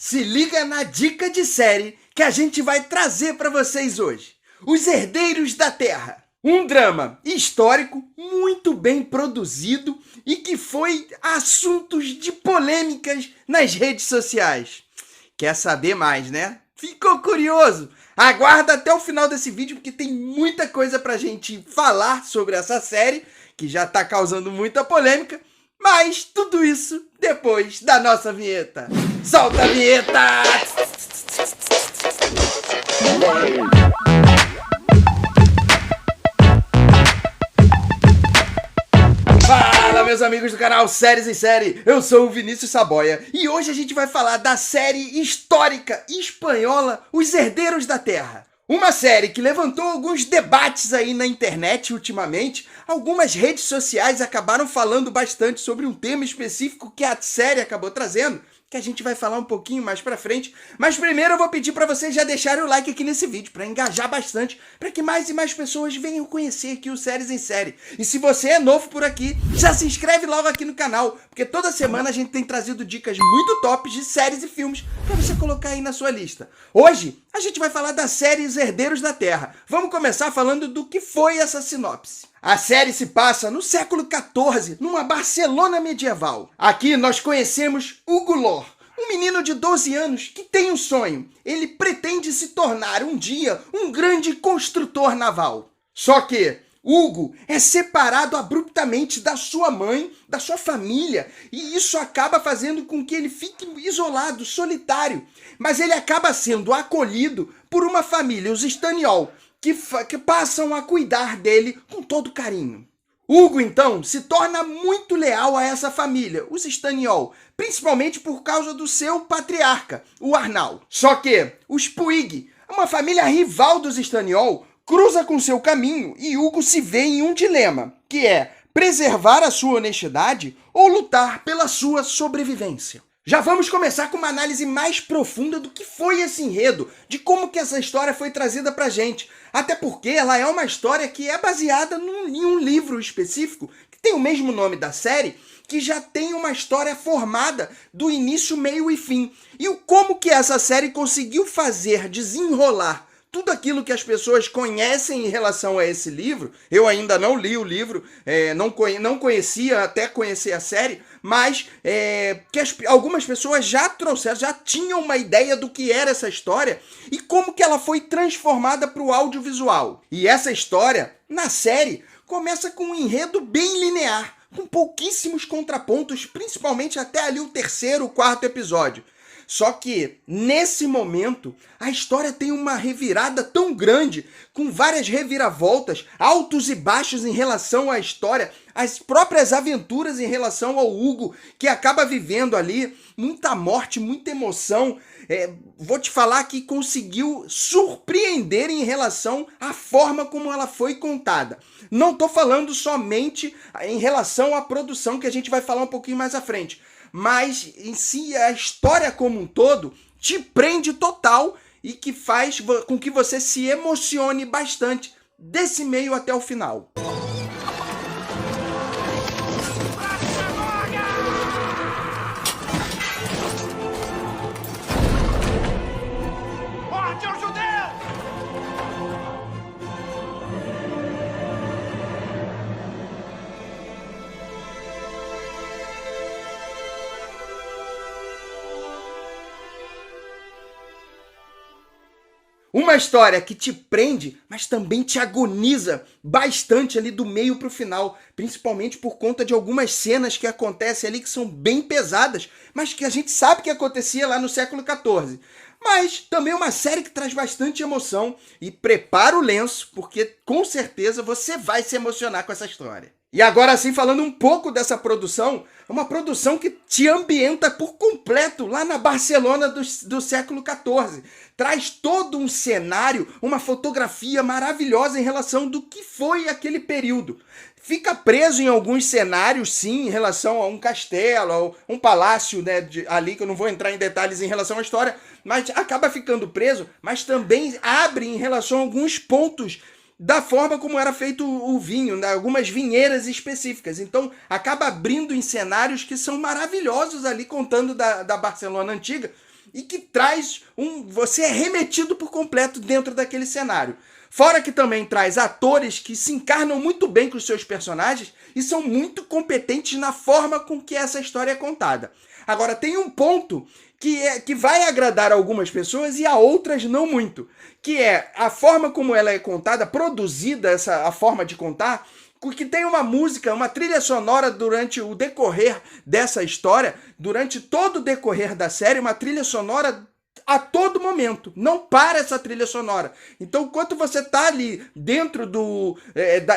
Se liga na dica de série que a gente vai trazer para vocês hoje. Os Herdeiros da Terra. Um drama histórico muito bem produzido e que foi assuntos de polêmicas nas redes sociais. Quer saber mais, né? Ficou curioso? Aguarda até o final desse vídeo porque tem muita coisa pra gente falar sobre essa série que já tá causando muita polêmica, mas tudo isso depois da nossa vinheta. Solta a vinheta! Fala, meus amigos do canal Séries em Série, eu sou o Vinícius Saboia e hoje a gente vai falar da série histórica espanhola Os Herdeiros da Terra. Uma série que levantou alguns debates aí na internet ultimamente. Algumas redes sociais acabaram falando bastante sobre um tema específico que a série acabou trazendo, que a gente vai falar um pouquinho mais pra frente. Mas primeiro eu vou pedir pra vocês já deixarem o like aqui nesse vídeo, pra engajar bastante, pra que mais e mais pessoas venham conhecer aqui o Séries em Série. E se você é novo por aqui, já se inscreve logo aqui no canal, porque toda semana a gente tem trazido dicas muito tops de séries e filmes pra você colocar aí na sua lista. Hoje, a gente vai falar da série Os Herdeiros da Terra. Vamos começar falando do que foi essa sinopse. A série se passa no século XIV, numa Barcelona medieval. Aqui nós conhecemos Hugo Lor, um menino de 12 anos que tem um sonho. Ele pretende se tornar um dia um grande construtor naval. Só que Hugo é separado abruptamente da sua mãe, da sua família, e isso acaba fazendo com que ele fique isolado, solitário. Mas ele acaba sendo acolhido por uma família, os Staniol, que passam a cuidar dele com todo carinho. Hugo, então, se torna muito leal a essa família, os Staniol, principalmente por causa do seu patriarca, o Arnau. Só que os Puig, uma família rival dos Staniol, cruza com seu caminho e Hugo se vê em um dilema, que é preservar a sua honestidade ou lutar pela sua sobrevivência. Já vamos começar com uma análise mais profunda do que foi esse enredo, de como que essa história foi trazida pra gente. Até porque ela é uma história que é baseada em um livro específico, que tem o mesmo nome da série, que já tem uma história formada do início, meio e fim. E como que essa série conseguiu fazer desenrolar tudo aquilo que as pessoas conhecem em relação a esse livro. Eu ainda não li o livro, não conhecia até conhecer a série, mas algumas pessoas já trouxeram, já tinham uma ideia do que era essa história e como que ela foi transformada para o audiovisual. E essa história, na série, começa com um enredo bem linear, com pouquíssimos contrapontos, principalmente até ali o terceiro, quarto episódio. Só que, nesse momento, a história tem uma revirada tão grande, com várias reviravoltas, altos e baixos em relação à história, as próprias aventuras em relação ao Hugo, que acaba vivendo ali muita morte, muita emoção. Vou te falar que conseguiu surpreender em relação à forma como ela foi contada. Não estou falando somente em relação à produção, que a gente vai falar um pouquinho mais à frente. Mas em si a história como um todo te prende total e que faz com que você se emocione bastante desse meio até o final. Uma história que te prende, mas também te agoniza bastante ali do meio pro final, principalmente por conta de algumas cenas que acontecem ali que são bem pesadas, mas que a gente sabe que acontecia lá no século XIV. Mas também uma série que traz bastante emoção e prepara o lenço, porque com certeza você vai se emocionar com essa história. E agora sim, falando um pouco dessa produção, é uma produção que te ambienta por completo lá na Barcelona do século XIV. Traz todo um cenário, uma fotografia maravilhosa em relação do que foi aquele período. Fica preso em alguns cenários, sim, em relação a um castelo, a um palácio, né, ali, que eu não vou entrar em detalhes em relação à história, mas acaba ficando preso, mas também abre em relação a alguns pontos da forma como era feito o vinho, né? Algumas vinheiras específicas. Então, acaba abrindo em cenários que são maravilhosos ali, contando da Barcelona antiga, e que traz você é remetido por completo dentro daquele cenário. Fora que também traz atores que se encarnam muito bem com os seus personagens e são muito competentes na forma com que essa história é contada. Agora, tem um ponto que vai agradar a algumas pessoas e a outras não muito, que é a forma como ela é contada, produzida, a forma de contar, que tem uma música, uma trilha sonora durante o decorrer dessa história, durante todo o decorrer da série, uma trilha sonora a todo momento. Não para essa trilha sonora. Então, enquanto você tá ali dentro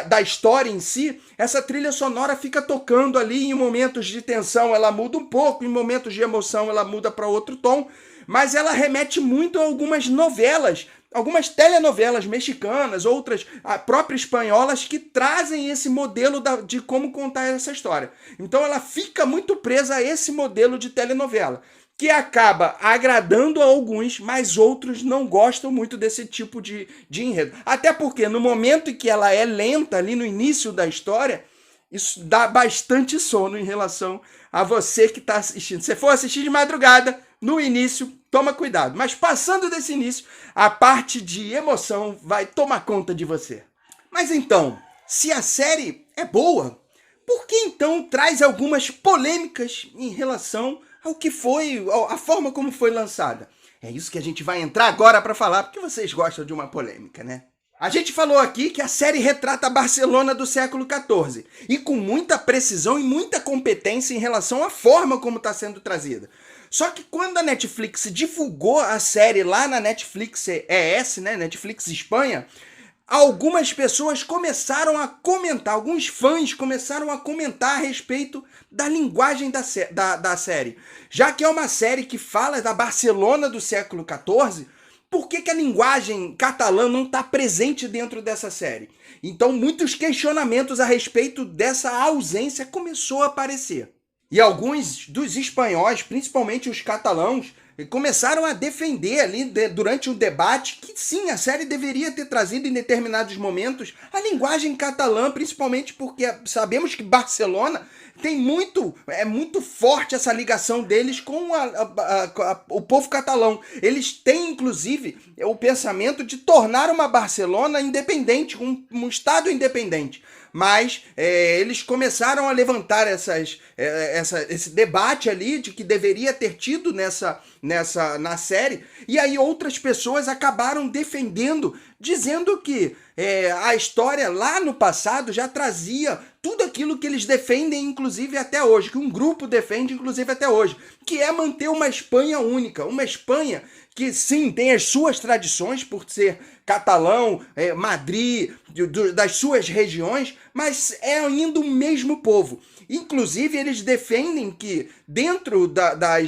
da história em si, essa trilha sonora fica tocando ali. Em momentos de tensão ela muda um pouco, em momentos de emoção ela muda para outro tom, mas ela remete muito a algumas novelas, algumas telenovelas mexicanas, outras próprias espanholas, que trazem esse modelo de como contar essa história. Então ela fica muito presa a esse modelo de telenovela, que acaba agradando a alguns, mas outros não gostam muito desse tipo de enredo. Até porque no momento em que ela é lenta, ali no início da história, isso dá bastante sono em relação a você que está assistindo. Se for assistir de madrugada, no início, toma cuidado. Mas passando desse início, a parte de emoção vai tomar conta de você. Mas então, se a série é boa, por que então traz algumas polêmicas em relação ao que foi, a forma como foi lançada? É isso que a gente vai entrar agora para falar, porque vocês gostam de uma polêmica, né? A gente falou aqui que a série retrata a Barcelona do século XIV, e com muita precisão e muita competência em relação à forma como está sendo trazida. Só que quando a Netflix divulgou a série lá na Netflix ES, né, Netflix Espanha, algumas pessoas começaram a comentar, alguns fãs começaram a comentar a respeito da linguagem da série. Já que é uma série que fala da Barcelona do século XIV, por que a linguagem catalã não está presente dentro dessa série? Então, muitos questionamentos a respeito dessa ausência começou a aparecer. E alguns dos espanhóis, principalmente os catalãos, começaram a defender ali durante o debate que sim, a série deveria ter trazido em determinados momentos a linguagem catalã, principalmente porque sabemos que Barcelona tem é muito forte essa ligação deles com o povo catalão. Eles têm, inclusive, o pensamento de tornar uma Barcelona independente, um estado independente. Mas eles começaram a levantar esse debate ali de que deveria ter tido na série, e aí outras pessoas acabaram defendendo, dizendo que a história lá no passado já trazia tudo aquilo que eles defendem, inclusive até hoje, que um grupo defende, inclusive até hoje, que é manter uma Espanha única, uma Espanha que sim, tem as suas tradições por ser catalão, Madrid, das suas regiões, mas é ainda o mesmo povo. Inclusive, eles defendem que dentro da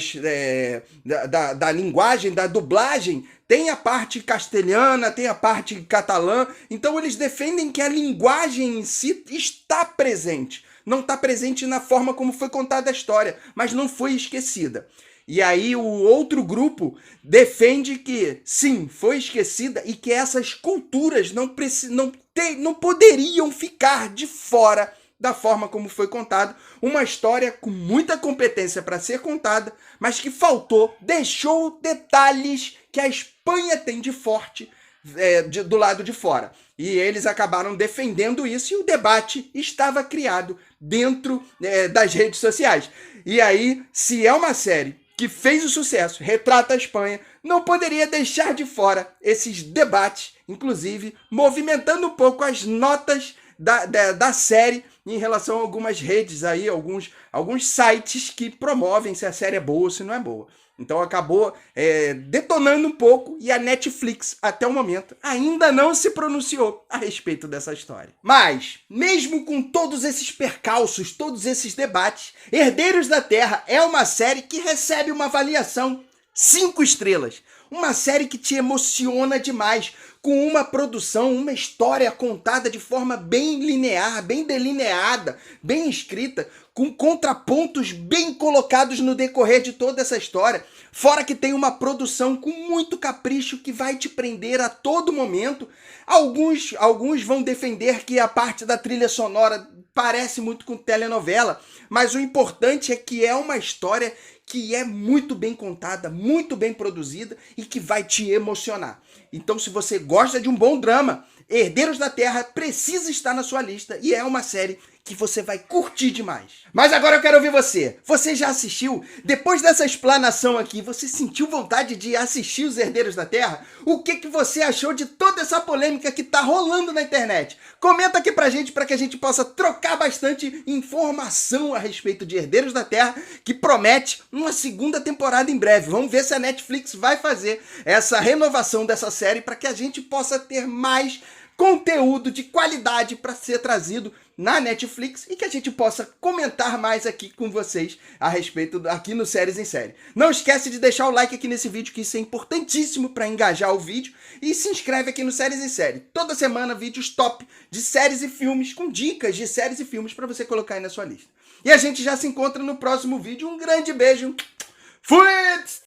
linguagem, da dublagem, tem a parte castelhana, tem a parte catalã. Então, eles defendem que a linguagem em si está presente. Não está presente na forma como foi contada a história, mas não foi esquecida. E aí o outro grupo defende que, sim, foi esquecida e que essas culturas não poderiam ficar de fora da forma como foi contado. Uma história com muita competência para ser contada, mas que deixou detalhes que a Espanha tem de forte do lado de fora. E eles acabaram defendendo isso e o debate estava criado dentro das redes sociais. E aí, se é uma série que fez o sucesso, retrata a Espanha, não poderia deixar de fora esses debates, inclusive movimentando um pouco as notas da série em relação a algumas redes aí, alguns sites que promovem se a série é boa ou se não é boa. Então acabou detonando um pouco, e a Netflix, até o momento, ainda não se pronunciou a respeito dessa história. Mas, mesmo com todos esses percalços, todos esses debates, Herdeiros da Terra é uma série que recebe uma avaliação 5 estrelas. Uma série que te emociona demais, com uma produção, uma história contada de forma bem linear, bem delineada, bem escrita, com contrapontos bem colocados no decorrer de toda essa história. Fora que tem uma produção com muito capricho que vai te prender a todo momento. Alguns vão defender que a parte da trilha sonora parece muito com telenovela, mas o importante é que é uma história que é muito bem contada, muito bem produzida e que vai te emocionar. Então, se você gosta de um bom drama, Herdeiros da Terra precisa estar na sua lista e é uma série que você vai curtir demais. Mas agora eu quero ouvir você. Você já assistiu? Depois dessa explanação aqui, você sentiu vontade de assistir Os Herdeiros da Terra? O que você achou de toda essa polêmica que tá rolando na internet? Comenta aqui pra gente para que a gente possa trocar bastante informação a respeito de Herdeiros da Terra, que promete uma segunda temporada em breve. Vamos ver se a Netflix vai fazer essa renovação dessa série para que a gente possa ter mais conteúdo de qualidade para ser trazido na Netflix e que a gente possa comentar mais aqui com vocês a respeito aqui no Séries em Série. Não esquece de deixar o like aqui nesse vídeo, que isso é importantíssimo para engajar o vídeo, e se inscreve aqui no Séries em Série. Toda semana vídeos top de séries e filmes, com dicas de séries e filmes para você colocar aí na sua lista. E a gente já se encontra no próximo vídeo. Um grande beijo. Fui!